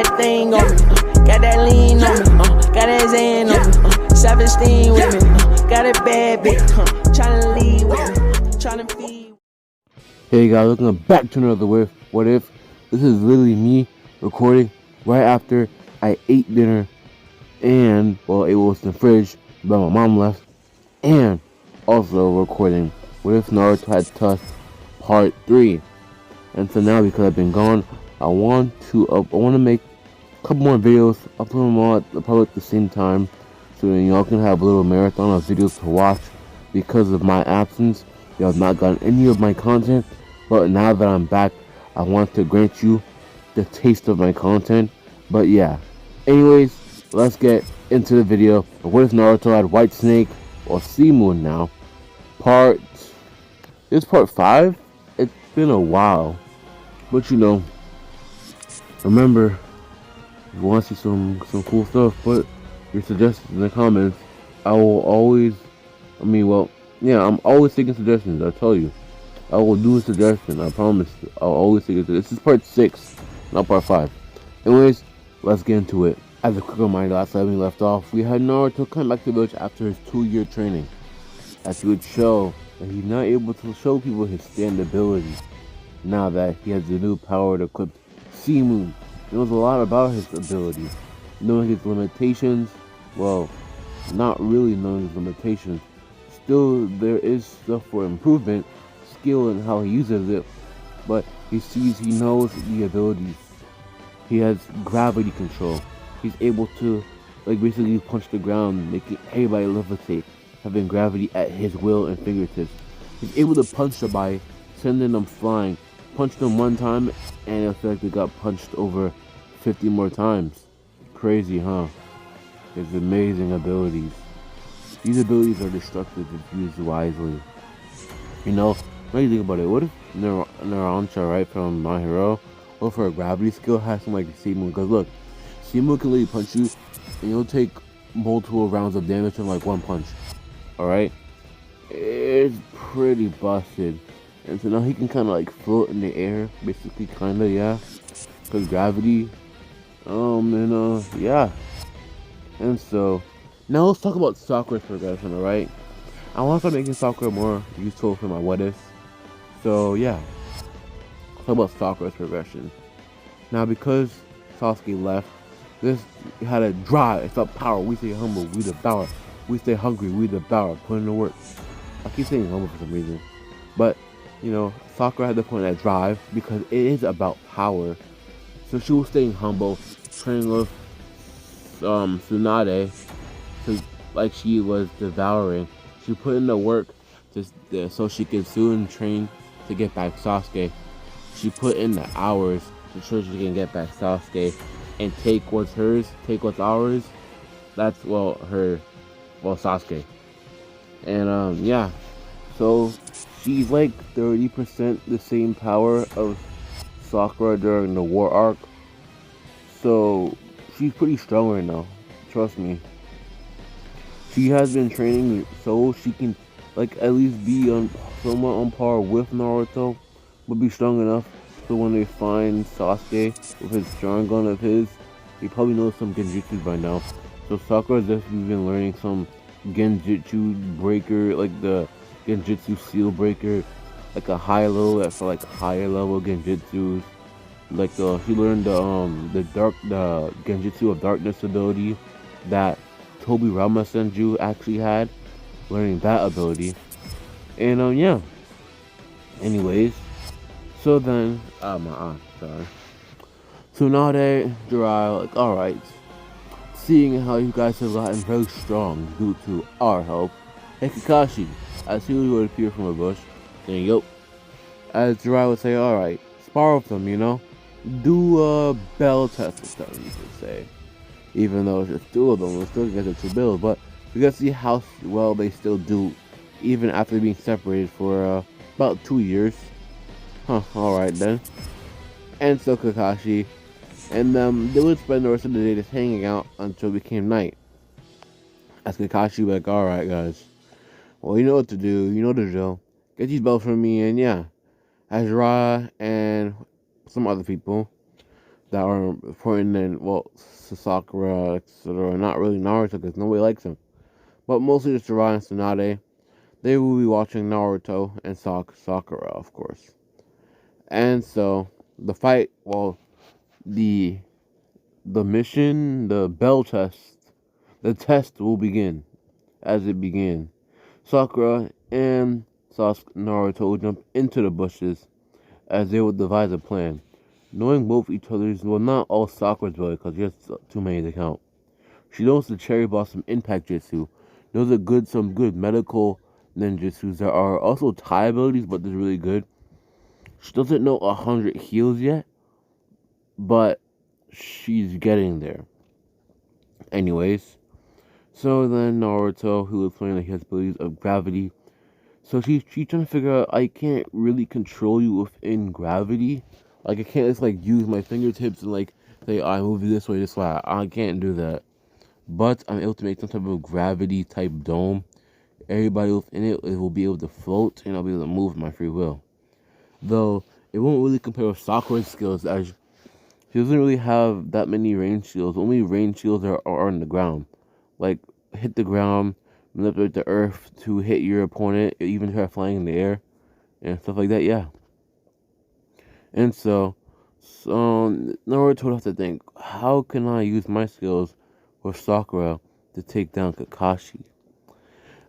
that thing on me, got that lean on me, got that Zan on me, 17 with me, got a bad bitch, tryna leave with me, tryna feed. Hey guys, welcome back to another What If. This is literally me recording right after I ate dinner, and well, it was in the fridge, but my mom left, and also recording What If Naruto had Tusk Part 3. And so now, because I've been gone, I want to make a couple more videos, upload them all probably at the same time, so that y'all can have a little marathon of videos to watch. Because of my absence, y'all have not gotten any of my content, but now that I'm back, I want to grant you the taste of my content. But yeah, anyways, let's get into the video. What if Naruto had Whitesanke or Sea Moon now? It's part 5. It's been a while, but you know, remember, if you want to see some cool stuff, put your suggestions in the comments. I will always, I'm always taking suggestions. I tell you, I will do a suggestion. I promise. I'll always take it. This is part 6, not part 5. Anyways, let's get into it. As a quick reminder, last time we left off, we had Naruto come back to the village after his 2-year training, as he would show that he's not able to show people his stand ability. Now that he has the new power to equip Sea Moon, he knows a lot about his abilities, knowing his limitations. Well, not really knowing his limitations. Still, there is stuff for improvement, skill in how he uses it, but he knows the abilities. He has gravity control. He's able to, basically punch the ground, making everybody levitate, having gravity at his will and fingertips. He's able to punch somebody, sending them flying, punch them one time, and it feel like they got punched over 50 more times. Crazy, huh? His amazing abilities. These abilities are destructive if used wisely. You know, when you think about it, what if Naruto, right, from My Hero, what if her gravity skill has some like Sea Moon? Because look, Sea Moon can literally punch you, and you'll take multiple rounds of damage from like one punch. Alright? It's pretty busted. And so now he can kind of float in the air, basically, yeah. Because gravity, yeah. And so, now let's talk about Sakura's progression, alright? I want to start making Sakura more useful for my what ifs. So, yeah. Let's talk about Sakura's progression. Now, because Sasuke left, this had a drive. It's about power. We stay humble, we devour. We stay hungry, we devour. Put in the work. I keep saying humble for some reason. But, you know, Sakura had to put in that drive because it is about power. So she was staying humble, training with Tsunade, like she was devouring. She put in the work so she could soon train to get back Sasuke. She put in the hours to so she can get back Sasuke and take what's hers, take what's ours. That's Sasuke. And yeah, so she's like 30% the same power of Sakura during the war arc. So she's pretty strong right now, trust me. She has been training so she can at least be somewhat on par with Naruto, but be strong enough so when they find Sasuke with his Sharingan of his, he probably knows some genjutsu by now. So Sakura's definitely been learning some genjutsu breaker, like the genjutsu seal breaker, like a high level for higher level genjutsus. She learned the genjutsu of darkness ability that Kurama Senju actually had, learning that ability. And yeah. Anyways, so then sorry. Tsunade, Jiraiya, alright. Seeing how you guys have gotten very strong due to our help, hey Kakashi, as he would appear from a bush, saying, yup. As Jiraiya would say, alright, spar with them, you know? Do a bell test with them, you could say. Even though it's just 2 of them, we'll still get the 2 bills, but we gotta see how well they still do, even after being separated for about 2 years. Huh, alright then. And so Kakashi and they would spend the rest of the day just hanging out until it became night. As Kakashi would be like, alright guys, well you know what to do, you know the drill. Get these bells from me, and yeah. As Jiraiya and some other people that are important in, well, Sakura, etc. Not really Naruto because nobody likes him. But mostly just Jiraiya and Tsunade. They will be watching Naruto and Sakura, of course. And so, the fight, well, the mission, the bell test, the test will begin as it began. Sakura and Naruto will jump into the bushes as they will devise a plan. Knowing both each other's, well, not all Sakura's ability because there's too many to count. She knows the cherry blossom impact jutsu. Those are some good medical ninjutsus. There are also Thai abilities, but they're really good. She doesn't know 100 heals yet, but she's getting there. Anyways, so then Naruto, who was playing like his abilities of gravity. So she's trying to figure out I can't really control you within gravity. Like I can't just like use my fingertips and like say I move you this way. I can't do that. But I'm able to make some type of gravity type dome. Everybody within it will be able to float and I'll be able to move my free will. Though it won't really compare with Sakura's skills as she doesn't really have that many range skills. Only range skills are on the ground. Like hit the ground, manipulate the earth to hit your opponent, even try flying in the air and stuff like that, yeah. And so Naruto would have to think, how can I use my skills with Sakura to take down Kakashi?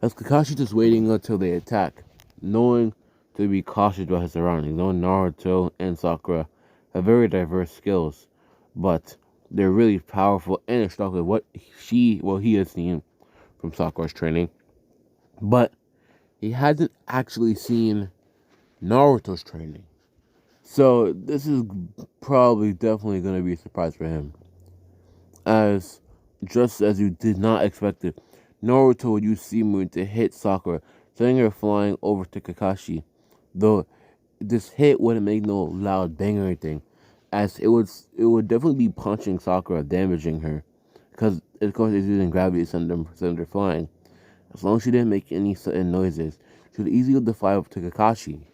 As Kakashi just waiting until they attack, knowing to be cautious about his surroundings, knowing Naruto and Sakura have very diverse skills, but they're really powerful and instructive. What he has seen from Sakura's training, but he hasn't actually seen Naruto's training. So this is probably definitely going to be a surprise for him. As just as you did not expect it, Naruto would use Simon to hit Sakura, sending her flying over to Kakashi. Though this hit wouldn't make no loud bang or anything, as it would definitely be punching Sakura, damaging her, because of course it's using gravity to send her flying. As long as she didn't make any sudden noises, she would easily fly up to Kakashi.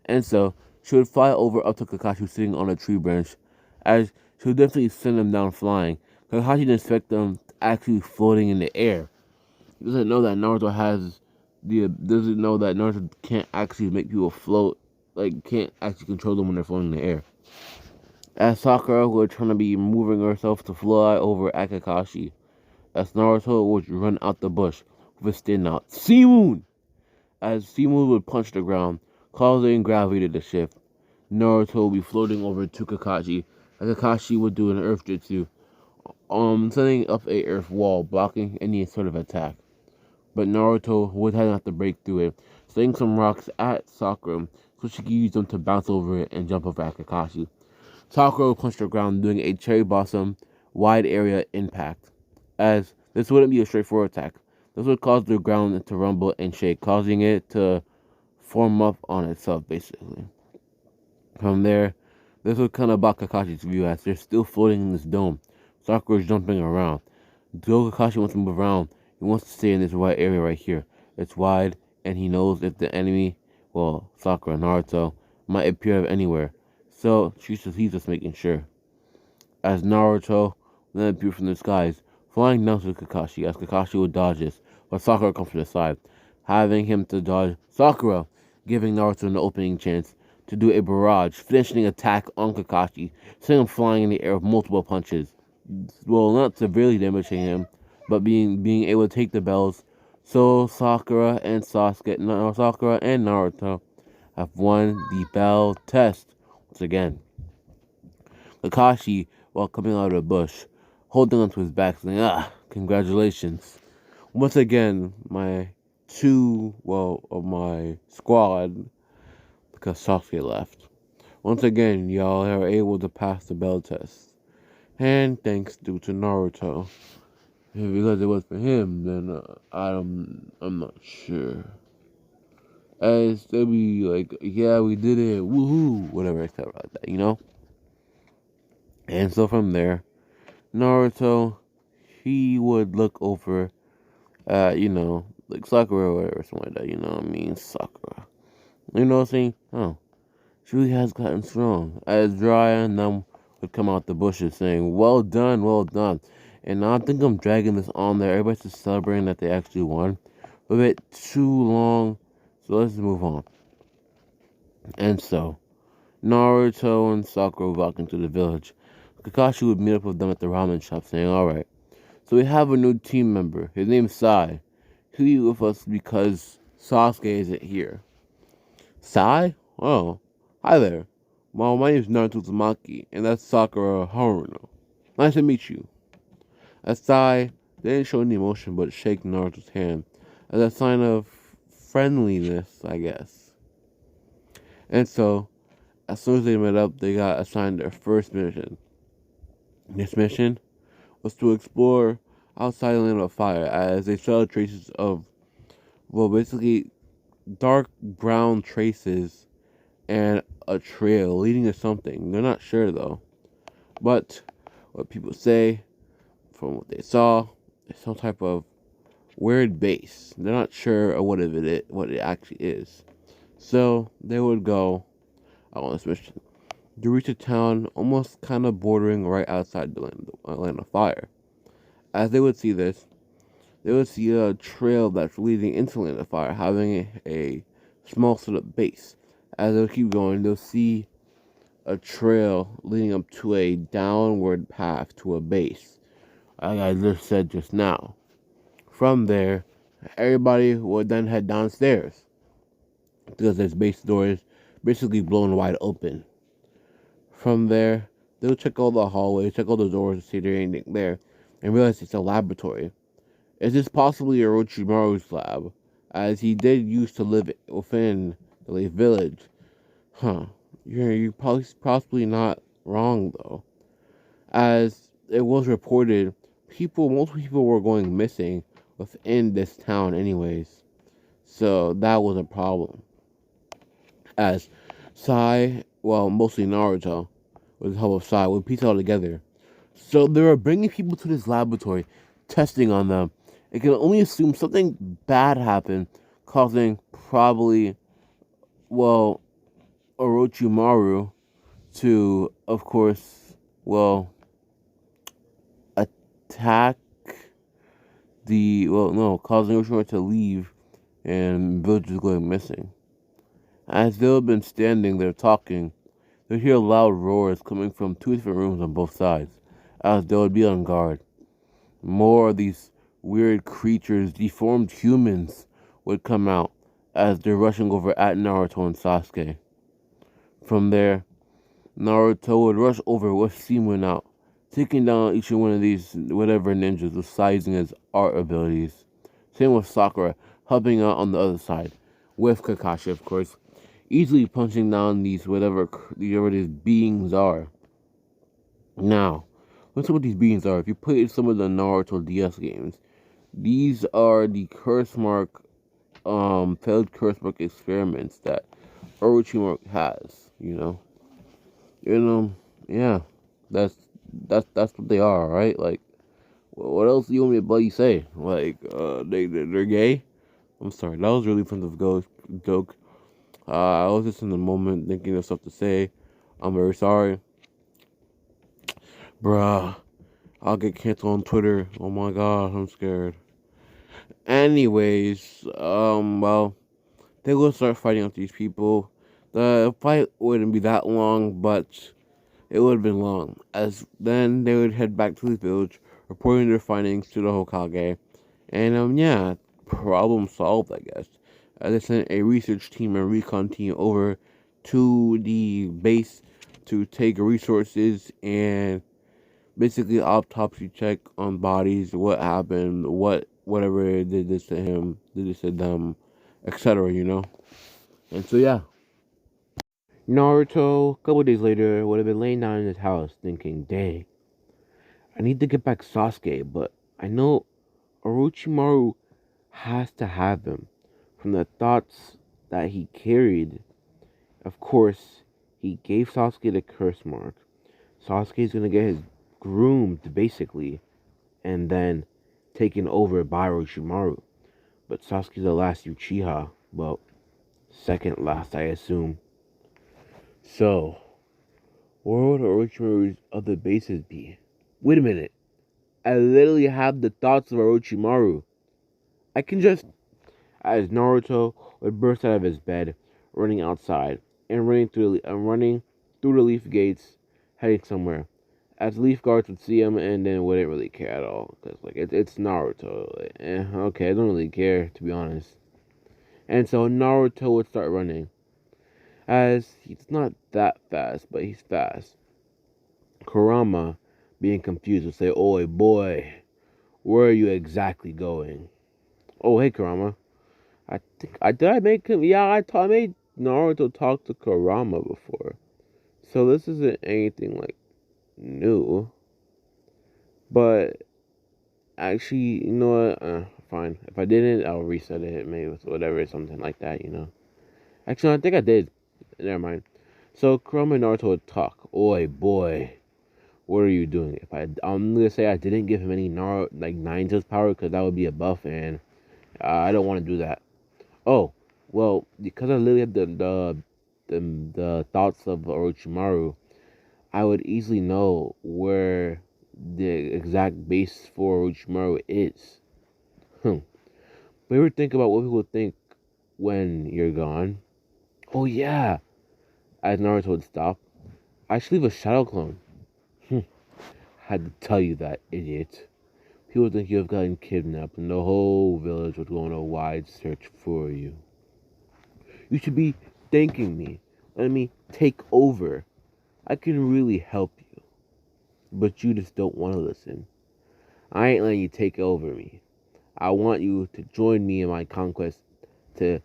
And so, she would fly over up to Kakashi sitting on a tree branch, as she would definitely send him down flying. Kakashi didn't expect them actually floating in the air. He doesn't know that Naruto can't actually make people float, like can't actually control them when they're floating in the air. As Sakura was trying to be moving herself to fly over at Kakashi, as Naruto would run out the bush with his stand out. Simun! As Simun would punch the ground, causing gravity to shift. Naruto would be floating over to Kakashi, as Kakashi would do an earth jutsu, setting up a earth wall, blocking any sort of attack. But Naruto would have to break through it, setting some rocks at Sakura so she could use them to bounce over it and jump over at Kakashi. Sakura would punch the ground, doing a cherry blossom wide area impact, as this wouldn't be a straightforward attack. This would cause the ground to rumble and shake, causing it to form up on itself, basically. From there, this would kind of block Kakashi's view as they're still floating in this dome. Sakura's jumping around. Though Kakashi wants to move around, he wants to stay in this white area right here. It's wide, and he knows if the enemy, well, Sakura, Naruto, might appear anywhere. So, he's just making sure. As Naruto then appear from the skies, flying down to Kakashi, as Kakashi would dodge this, but Sakura comes to the side, having him to dodge Sakura, giving Naruto an opening chance to do a barrage, finishing attack on Kakashi, sending him flying in the air with multiple punches. Well, not severely damaging him, but being able to take the bells. So Sakura and Naruto have won the bell test once again. Kakashi, while coming out of the bush, holding onto his back, saying, congratulations. Once again, of my squad, because Sasuke left. Once again, y'all are able to pass the bell test. And thanks due to Naruto. If because it was for him, then I'm not sure. As they'll be like, yeah, we did it, woohoo, whatever, etc. like that, you know? And so from there, Naruto, he would look over, like Sakura or whatever, something like that, you know what I mean? Sakura. You know what I'm saying? Oh, she really has gotten strong. As Jiraiya and them would come out the bushes saying, "Well done, well done." And I think I'm dragging this on there. Everybody's just celebrating that they actually won. A bit too long, so let's move on. And so, Naruto and Sakura walk into the village. Kakashi would meet up with them at the ramen shop, saying, "Alright, so we have a new team member. His name's Sai. He'll be with us because Sasuke isn't here." Sai? Oh, hi there. Well, my name's Naruto Uzumaki, and that's Sakura Haruno. Nice to meet you. As Sai didn't show any emotion but shake Naruto's hand as a sign of friendliness, I guess. And so, as soon as they met up, they got assigned their first mission. This mission was to explore outside the land of fire as they saw traces of, well, basically dark brown traces and a trail leading to something. They're not sure though. But what people say from what they saw is some type of weird base. They're not sure of what it actually is. So they would go on this mission to reach a town almost kind of bordering right outside the land of fire. As they would see this, they would see a trail that's leading into Land of Fire, having a small set up base. As they'll keep going, they'll see a trail leading up to a downward path to a base, like I just said just now. From there, everybody would then head downstairs, because this base door is basically blown wide open. From there, they'll check all the hallways, check all the doors to see if there's anything there, and realize it's a laboratory. Is this possibly Orochimaru's lab, as he did used to live within the Leaf Village? You're possibly not wrong, though. As it was reported, multiple people were going missing within this town anyways. So that was a problem. As Sai, well, mostly Naruto, with the help of Sai, would piece it all together. So they were bringing people to this laboratory, testing on them. It can only assume something bad happened, causing probably, well, Orochimaru to, of course, well, attack causing Orochimaru to leave and villagers going missing. As they had been standing there talking, they hear loud roars coming from two different rooms on both sides, as they would be on guard. More of these weird creatures, deformed humans, would come out as they're rushing over at Naruto and Sasuke. From there, Naruto would rush over with Steam out, taking down each one of these whatever ninjas with sizing his art abilities. Same with Sakura, helping out on the other side, with Kakashi, of course, easily punching down these whatever these beings are. Now, let's see what these beings are. If you play some of the Naruto DS games, these are the failed curse mark experiments that Orochimaru has, yeah, that's what they are, right? Like, what else do you want me to bloody say? Like, they're gay? I'm sorry, that was really offensive joke. I was just in the moment thinking of stuff to say. I'm very sorry. Bruh, I'll get canceled on Twitter. Oh my god, I'm scared. Anyways, well, they will start fighting with these people. The fight wouldn't be that long, but it would have been long. As then they would head back to the village, reporting their findings to the Hokage. And yeah, problem solved, I guess. They sent a research team and recon team over to the base to take resources and basically autopsy check on bodies, what happened, whatever did this to him, did this to them, etc. And so yeah. Naruto, a couple days later, would have been laying down in his house thinking, dang, I need to get back Sasuke, but I know Orochimaru has to have him. From the thoughts that he carried, of course, he gave Sasuke the curse mark. Sasuke's gonna get his groomed, basically, and then taken over by Orochimaru. But Sasuke's the last Uchiha. Well, second last, I assume. So, Where would Orochimaru's other bases be? Wait a minute. I literally have the thoughts of Orochimaru. I can just, as Naruto would burst out of his bed, running outside and running through the leaf gates, heading somewhere. As leaf guards would see him and then wouldn't really care at all, because like it's Naruto. Like, okay, I don't really care, to be honest. And so Naruto would start running, as he's not that fast, but he's fast. Kurama, being confused, would say, "Oi, boy, where are you exactly going?" Oh, hey, Kurama. I think I did. I make him. Yeah, I made Naruto talk to Kurama before, so this isn't anything like new. But actually, you know what? Fine. If I didn't, I'll reset it. Maybe with whatever, something like that. You know. Actually, no, I think I did. Never mind. So Kurama and Naruto would talk. Oi, boy, what are you doing? I'm gonna say I didn't give him any Ninetales power because that would be a buff, and I don't want to do that. Oh, well, because I literally had the thoughts of Orochimaru, I would easily know where the exact base for Orochimaru is. But ever think about what people think when you're gone? Oh yeah, as Naruto would stop, I should leave a shadow clone. Had to tell you that, idiot. People think you have gotten kidnapped and the whole village was going on a wide search for you. You should be thanking me. Let me take over. I can really help you. But you just don't want to listen. I ain't letting you take over me. I want you to join me in my conquest to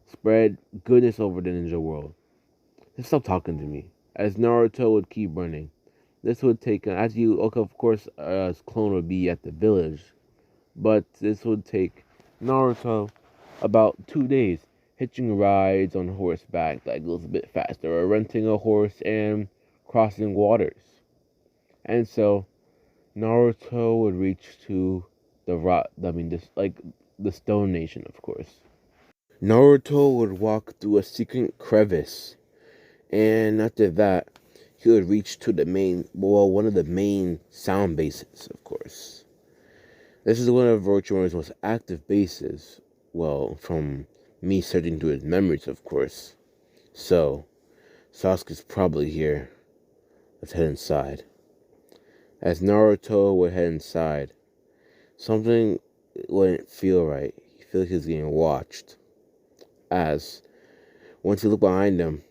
spread goodness over the ninja world. Just stop talking to me. As Naruto would keep running. This would take, of course, clone would be at the village. But this would take Naruto about 2 days, hitching rides on horseback that goes a bit faster, or renting a horse and crossing waters. And so Naruto would reach to the Stone Nation, of course. Naruto would walk through a secret crevice, and after that, he would reach to one of the main sound bases, of course. This is one of Orochimaru's most active bases. Well, from me searching through his memories, of course. So, Sasuke's probably here. Let's head inside. As Naruto would head inside, something wouldn't feel right. He felt like he was getting watched. As, once he looked behind him,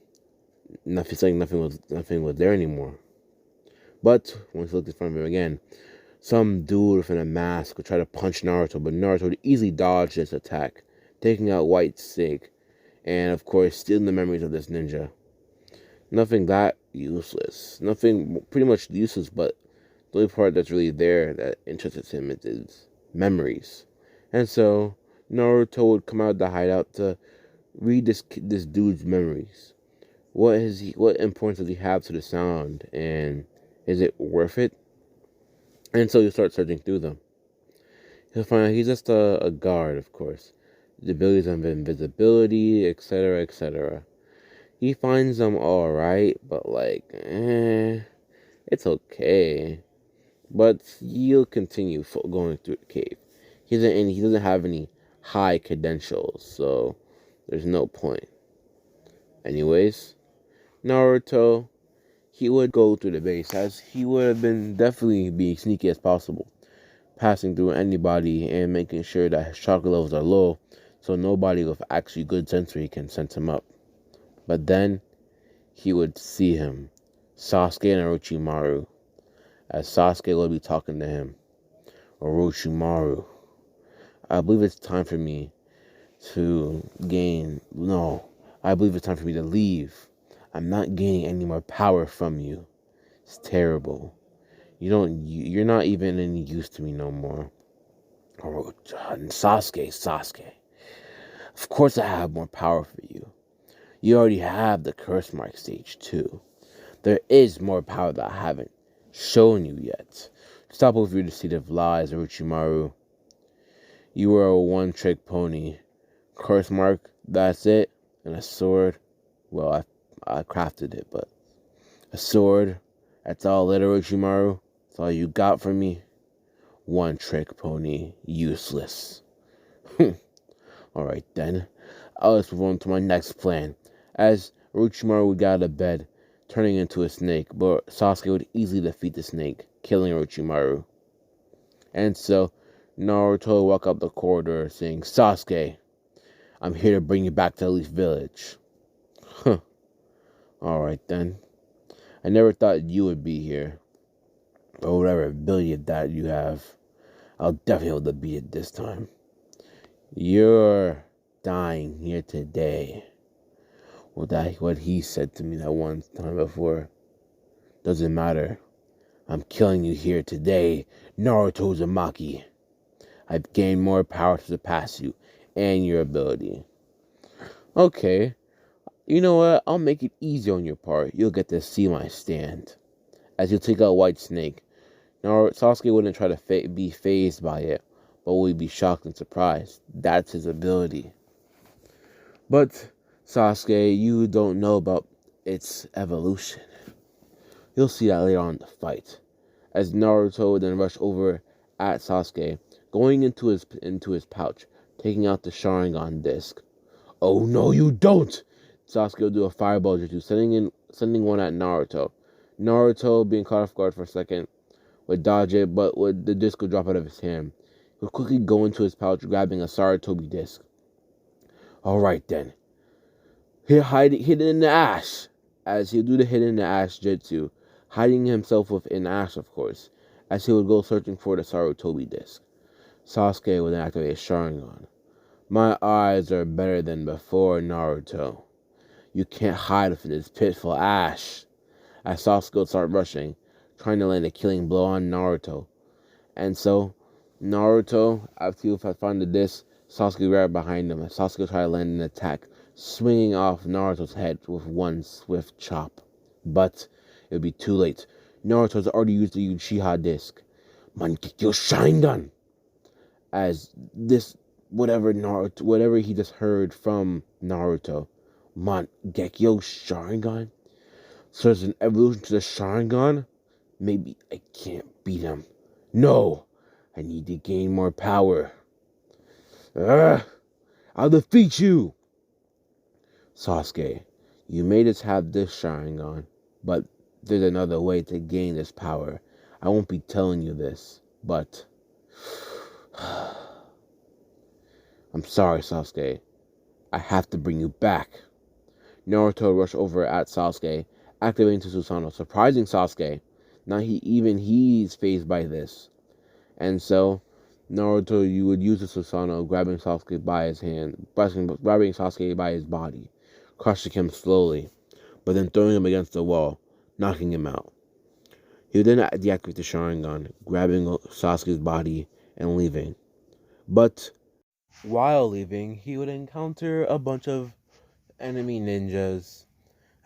nothing was there anymore. But, once he looked in front of him again, some dude with a mask would try to punch Naruto, but Naruto would easily dodge this attack, taking out Whitesanke, and of course stealing the memories of this ninja. Nothing that useless. Nothing pretty much useless, but the only part that's really there that interests him is memories. And so Naruto would come out of the hideout to read this dude's memories. What importance does he have to the sound, and is it worth it? And so you start searching through them. He'll find out he's just a guard, of course. The abilities of invisibility, etc., etc. He finds them alright, but it's okay. But he'll continue going through the cave. He doesn't have any high credentials, so there's no point. Anyways, Naruto, he would go through the base, as he would have been definitely being sneaky as possible, passing through anybody and making sure that his chakra levels are low, so nobody with actually good sensory can sense him up. But then he would see him, Sasuke and Orochimaru, as Sasuke would be talking to him. Orochimaru, I believe it's time for me to I believe it's time for me to leave. I'm not gaining any more power from you. It's terrible. You're not even any use to me no more. Sasuke. Of course I have more power for you. You already have the curse mark stage 2. There is more power that I haven't shown you yet. Stop with your deceive lies, Orochimaru. You are a one-trick pony. Curse mark, that's it. And a sword. Well, I crafted it, but A sword? That's all, little Orochimaru? That's all you got from me? One trick pony. Useless. Alright then. Let's move on to my next plan. As Orochimaru got out of bed, turning into a snake, but Sasuke would easily defeat the snake, killing Orochimaru. And so, Naruto walked up the corridor saying, Sasuke, I'm here to bring you back to Leaf Village. Huh. Alright then. I never thought you would be here. Or whatever ability that you have. I'll definitely be able to beat it this time. You're dying here today. Well, that's what he said to me that one time before. Doesn't matter. I'm killing you here today, Naruto Uzumaki. I've gained more power to surpass you and your ability. Okay. You know what? I'll make it easy on your part. You'll get to see my stand. As you take out White Snake, Sasuke wouldn't try to be fazed by it, but would be shocked and surprised. That's his ability. But, Sasuke, you don't know about its evolution. You'll see that later on in the fight. As Naruto would then rush over at Sasuke, going into his pouch, taking out the Sharingan disc. Oh no, you don't! Sasuke will do a fireball jutsu, sending one at Naruto. Naruto, being caught off guard for a second, would dodge it, but the disc would drop out of his hand. He would quickly go into his pouch, grabbing a Sarutobi disc. Alright then. Hidden in the ash. As he would do the hidden in the ash jutsu, hiding himself within ash, of course, as he would go searching for the Sarutobi disc. Sasuke would then activate Sharingan. My eyes are better than before, Naruto. You can't hide within this pitful ash. As Sasuke would start rushing, trying to land a killing blow on Naruto. And so, Naruto, after he had found the disc, Sasuke right behind him, and Sasuke tried to land an attack, swinging off Naruto's head with one swift chop. But it would be too late. Naruto's already used the Uchiha disc. Mangekyou Sharingan! As this, whatever he just heard from Naruto, Mangekyou Sharingan? So there's an evolution to the Sharingan? Maybe I can't beat him. No! I need to gain more power. I'll defeat you! Sasuke, you made us have this Sharingan, but there's another way to gain this power. I won't be telling you this, but... I'm sorry, Sasuke. I have to bring you back. Naruto rushed over at Sasuke, activating Susanoo, surprising Sasuke. Now he's fazed by this. And so, Naruto, you would use the Susanoo, grabbing Sasuke by his hand, grabbing Sasuke by his body, crushing him slowly, but then throwing him against the wall, knocking him out. He would then deactivate the Sharingan, grabbing Sasuke's body and leaving. But while leaving, he would encounter a bunch of enemy ninjas.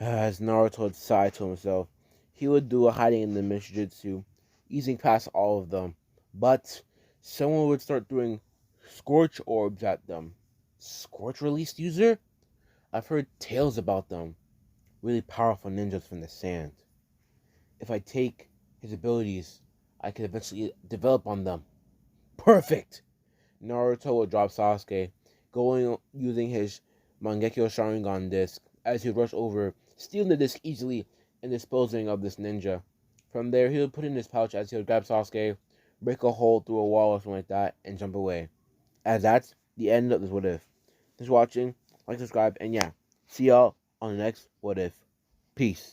As Naruto would sigh to himself, he would do a hiding in the mist jutsu, easing past all of them. But someone would start throwing scorch orbs at them. Scorch release user? I've heard tales about them. Really powerful ninjas from the sand. If I take his abilities, I could eventually develop on them. Perfect! Naruto would drop Sasuke, using his Mangekyou Sharingan disc, as he would rush over, stealing the disc easily and disposing of this ninja. From there, he would put it in his pouch as he would grab Sasuke, break a hole through a wall or something like that, and jump away. As that's the end of this What If. Thanks for watching, like, subscribe, and yeah, see y'all on the next What If. Peace.